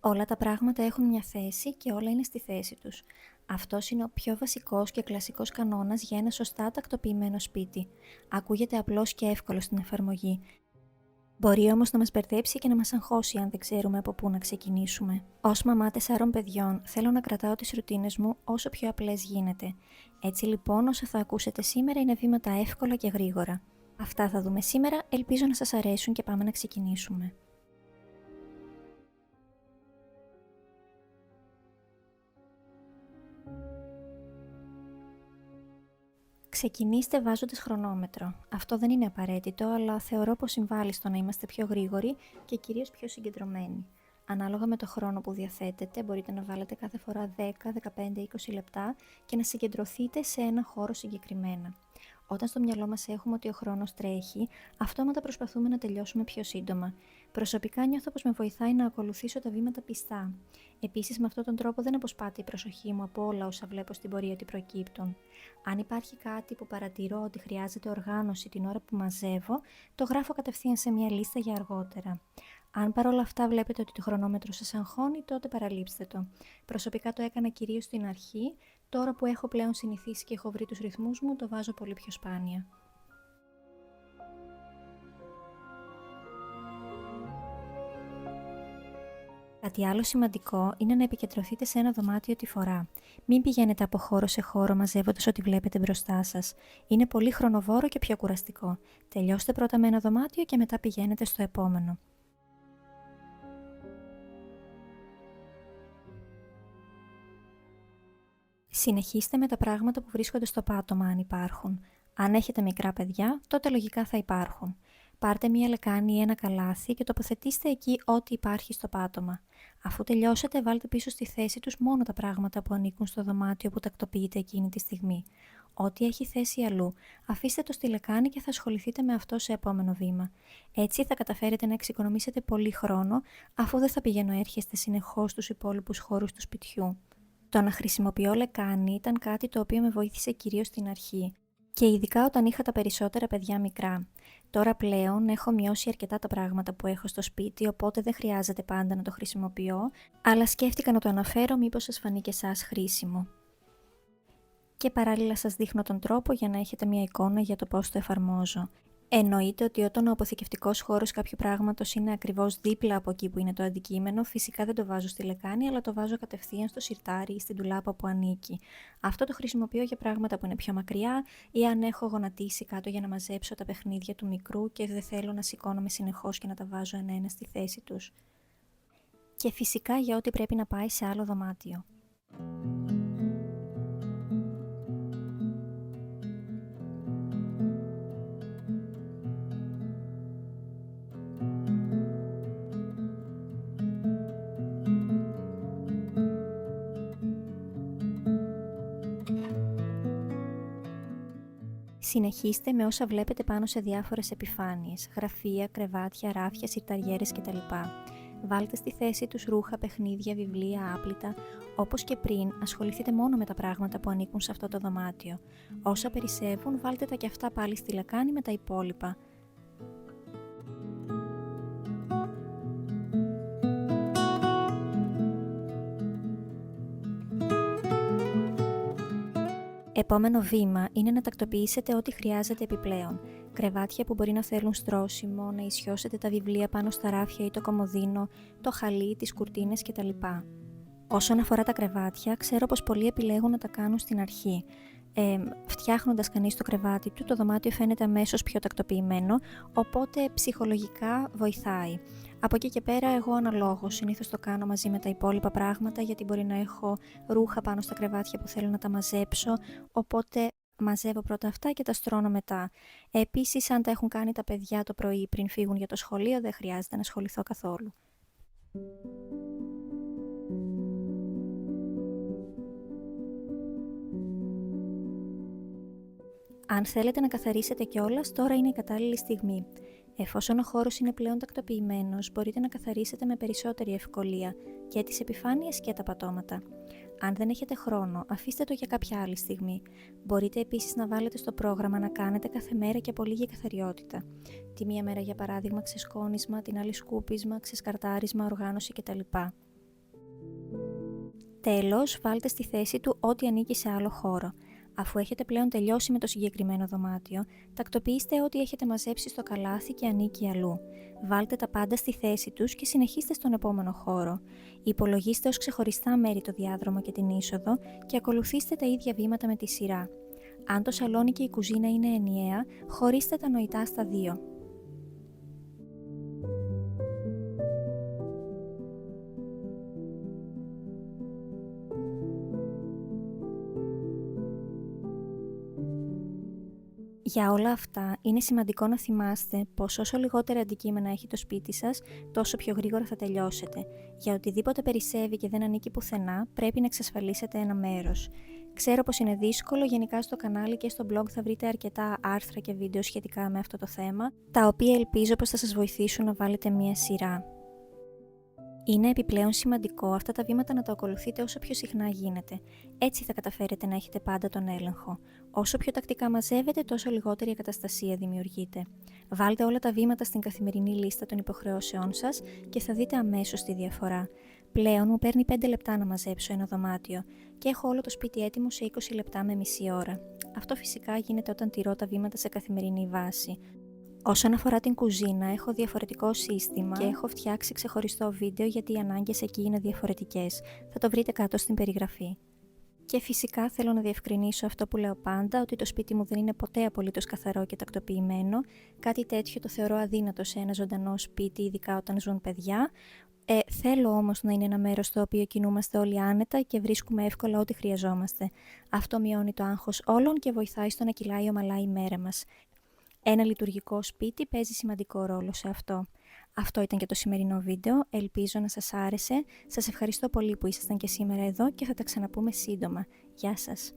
Όλα τα πράγματα έχουν μια θέση και όλα είναι στη θέση τους. Αυτός είναι ο πιο βασικός και κλασικός κανόνας για ένα σωστά τακτοποιημένο σπίτι. Ακούγεται απλός και εύκολο στην εφαρμογή. Μπορεί όμως να μας μπερδέψει και να μας αγχώσει αν δεν ξέρουμε από πού να ξεκινήσουμε. Ως μαμά 4 παιδιών, θέλω να κρατάω τις ρουτίνες μου όσο πιο απλές γίνεται. Έτσι λοιπόν, όσα θα ακούσετε σήμερα είναι βήματα εύκολα και γρήγορα. Αυτά θα δούμε σήμερα, ελπίζω να σας αρέσουν και πάμε να ξεκινήσουμε. Ξεκινήστε βάζοντας χρονόμετρο. Αυτό δεν είναι απαραίτητο, αλλά θεωρώ πως συμβάλλει στο να είμαστε πιο γρήγοροι και κυρίως πιο συγκεντρωμένοι. Ανάλογα με το χρόνο που διαθέτετε, μπορείτε να βάλετε κάθε φορά 10, 15, 20 λεπτά και να συγκεντρωθείτε σε ένα χώρο συγκεκριμένα. Όταν στο μυαλό μας έχουμε ότι ο χρόνος τρέχει, αυτόματα προσπαθούμε να τελειώσουμε πιο σύντομα. Προσωπικά νιώθω πως με βοηθάει να ακολουθήσω τα βήματα πιστά. Επίσης, με αυτόν τον τρόπο δεν αποσπάται η προσοχή μου από όλα όσα βλέπω στην πορεία ότι προκύπτουν. Αν υπάρχει κάτι που παρατηρώ ότι χρειάζεται οργάνωση την ώρα που μαζεύω, το γράφω κατευθείαν σε μια λίστα για αργότερα. Αν παρόλα αυτά βλέπετε ότι το χρονόμετρο σας αγχώνει, τότε παραλείψτε το. Προσωπικά το έκανα κυρίως στην αρχή, τώρα που έχω πλέον συνηθίσει και έχω βρει τους ρυθμούς μου, το βάζω πολύ πιο σπάνια. Κάτι άλλο σημαντικό είναι να επικεντρωθείτε σε ένα δωμάτιο τη φορά. Μην πηγαίνετε από χώρο σε χώρο μαζεύοντας ό,τι βλέπετε μπροστά σας. Είναι πολύ χρονοβόρο και πιο κουραστικό. Τελειώστε πρώτα με ένα δωμάτιο και μετά πηγαίνετε στο επόμενο. Συνεχίστε με τα πράγματα που βρίσκονται στο πάτωμα αν υπάρχουν. Αν έχετε μικρά παιδιά, τότε λογικά θα υπάρχουν. Πάρτε μία λεκάνη ή ένα καλάθι και τοποθετήστε εκεί ό,τι υπάρχει στο πάτωμα. Αφού τελειώσετε, βάλτε πίσω στη θέση τους μόνο τα πράγματα που ανήκουν στο δωμάτιο που τακτοποιείτε εκείνη τη στιγμή. Ό,τι έχει θέση αλλού, αφήστε το στη λεκάνη και θα ασχοληθείτε με αυτό σε επόμενο βήμα. Έτσι θα καταφέρετε να εξοικονομήσετε πολύ χρόνο, αφού δεν θα πηγαίνω έρχεστε συνεχώς στους υπόλοιπους χώρους του σπιτιού. Το να χρησιμοποιώ λεκάνη ήταν κάτι το οποίο με βοήθησε κυρίως στην αρχή και ειδικά όταν είχα τα περισσότερα παιδιά μικρά. Τώρα πλέον έχω μειώσει αρκετά τα πράγματα που έχω στο σπίτι, οπότε δεν χρειάζεται πάντα να το χρησιμοποιώ, αλλά σκέφτηκα να το αναφέρω μήπως σας φανεί και εσάς χρήσιμο. Και παράλληλα σας δείχνω τον τρόπο για να έχετε μια εικόνα για το πώς το εφαρμόζω. Εννοείται ότι όταν ο αποθηκευτικός χώρος κάποιου πράγματος είναι ακριβώς δίπλα από εκεί που είναι το αντικείμενο, φυσικά δεν το βάζω στη λεκάνη, αλλά το βάζω κατευθείαν στο σιρτάρι ή στην ντουλάπα που ανήκει. Αυτό το χρησιμοποιώ για πράγματα που είναι πιο μακριά ή αν έχω γονατίσει κάτω για να μαζέψω τα παιχνίδια του μικρού και δεν θέλω να σηκώνομαι συνεχώς και να τα βάζω ένα-ένα στη θέση τους. Και φυσικά για ό,τι πρέπει να πάει σε άλλο δωμάτιο. Συνεχίστε με όσα βλέπετε πάνω σε διάφορες επιφάνειες, γραφεία, κρεβάτια, ράφια, συρταριέρες κτλ. Βάλτε στη θέση τους ρούχα, παιχνίδια, βιβλία, άπλυτα. Όπως και πριν, ασχοληθείτε μόνο με τα πράγματα που ανήκουν σε αυτό το δωμάτιο. Όσα περισσεύουν, βάλτε τα και αυτά πάλι στη λεκάνη με τα υπόλοιπα. Επόμενο βήμα είναι να τακτοποιήσετε ό,τι χρειάζεται επιπλέον. Κρεβάτια που μπορεί να θέλουν στρώσιμο, να ισιώσετε τα βιβλία πάνω στα ράφια ή το κομοδίνο, το χαλί, τις κουρτίνες κτλ. Όσον αφορά τα κρεβάτια, ξέρω πως πολλοί επιλέγουν να τα κάνουν στην αρχή. Φτιάχνοντας κανείς το κρεβάτι του, το δωμάτιο φαίνεται αμέσως πιο τακτοποιημένο, οπότε ψυχολογικά βοηθάει. Από εκεί και πέρα, εγώ αναλόγως συνήθως το κάνω μαζί με τα υπόλοιπα πράγματα, γιατί μπορεί να έχω ρούχα πάνω στα κρεβάτια που θέλω να τα μαζέψω, οπότε μαζεύω πρώτα αυτά και τα στρώνω μετά. Επίσης, αν τα έχουν κάνει τα παιδιά το πρωί πριν φύγουν για το σχολείο, δεν χρειάζεται να ασχοληθώ καθόλου. Αν θέλετε να καθαρίσετε κιόλας, τώρα είναι η κατάλληλη στιγμή. Εφόσον ο χώρος είναι πλέον τακτοποιημένος, μπορείτε να καθαρίσετε με περισσότερη ευκολία και τις επιφάνειες και τα πατώματα. Αν δεν έχετε χρόνο, αφήστε το για κάποια άλλη στιγμή. Μπορείτε επίσης να βάλετε στο πρόγραμμα να κάνετε κάθε μέρα και από λίγη καθαριότητα. Τη μία μέρα για παράδειγμα ξεσκόνισμα, την άλλη σκούπισμα, ξεσκαρτάρισμα, οργάνωση κτλ. Τέλος, βάλτε στη θέση του ό,τι ανήκει σε άλλο χώρο. Αφού έχετε πλέον τελειώσει με το συγκεκριμένο δωμάτιο, τακτοποιήστε ό,τι έχετε μαζέψει στο καλάθι και ανήκει αλλού. Βάλτε τα πάντα στη θέση τους και συνεχίστε στον επόμενο χώρο. Υπολογίστε ως ξεχωριστά μέρη το διάδρομο και την είσοδο και ακολουθήστε τα ίδια βήματα με τη σειρά. Αν το σαλόνι και η κουζίνα είναι ενιαία, χωρίστε τα νοητά στα δύο. Για όλα αυτά, είναι σημαντικό να θυμάστε πως όσο λιγότερα αντικείμενα έχει το σπίτι σας, τόσο πιο γρήγορα θα τελειώσετε. Για οτιδήποτε περισσεύει και δεν ανήκει πουθενά, πρέπει να εξασφαλίσετε ένα μέρος. Ξέρω πως είναι δύσκολο, γενικά στο κανάλι και στο blog θα βρείτε αρκετά άρθρα και βίντεο σχετικά με αυτό το θέμα, τα οποία ελπίζω πως θα σας βοηθήσουν να βάλετε μία σειρά. Είναι επιπλέον σημαντικό αυτά τα βήματα να τα ακολουθείτε όσο πιο συχνά γίνεται. Έτσι θα καταφέρετε να έχετε πάντα τον έλεγχο. Όσο πιο τακτικά μαζεύετε, τόσο λιγότερη ακαταστασία δημιουργείται. Βάλτε όλα τα βήματα στην καθημερινή λίστα των υποχρεώσεών σας και θα δείτε αμέσως τη διαφορά. Πλέον μου παίρνει 5 λεπτά να μαζέψω ένα δωμάτιο και έχω όλο το σπίτι έτοιμο σε 20 λεπτά με μισή ώρα. Αυτό φυσικά γίνεται όταν τηρώ τα βήματα σε καθημερινή βάση. Όσον αφορά την κουζίνα, έχω διαφορετικό σύστημα και έχω φτιάξει ξεχωριστό βίντεο γιατί οι ανάγκες εκεί είναι διαφορετικές. Θα το βρείτε κάτω στην περιγραφή. Και φυσικά θέλω να διευκρινίσω αυτό που λέω πάντα, ότι το σπίτι μου δεν είναι ποτέ απολύτως καθαρό και τακτοποιημένο. Κάτι τέτοιο το θεωρώ αδύνατο σε ένα ζωντανό σπίτι, ειδικά όταν ζουν παιδιά. Θέλω όμως να είναι ένα μέρος στο οποίο κινούμαστε όλοι άνετα και βρίσκουμε εύκολα ό,τι χρειαζόμαστε. Αυτό μειώνει το άγχος όλων και βοηθάει στο να κυλάει ομαλά η μέρα μας. Ένα λειτουργικό σπίτι παίζει σημαντικό ρόλο σε αυτό. Αυτό ήταν και το σημερινό βίντεο, ελπίζω να σας άρεσε. Σας ευχαριστώ πολύ που ήσασταν και σήμερα εδώ και θα τα ξαναπούμε σύντομα. Γεια σας!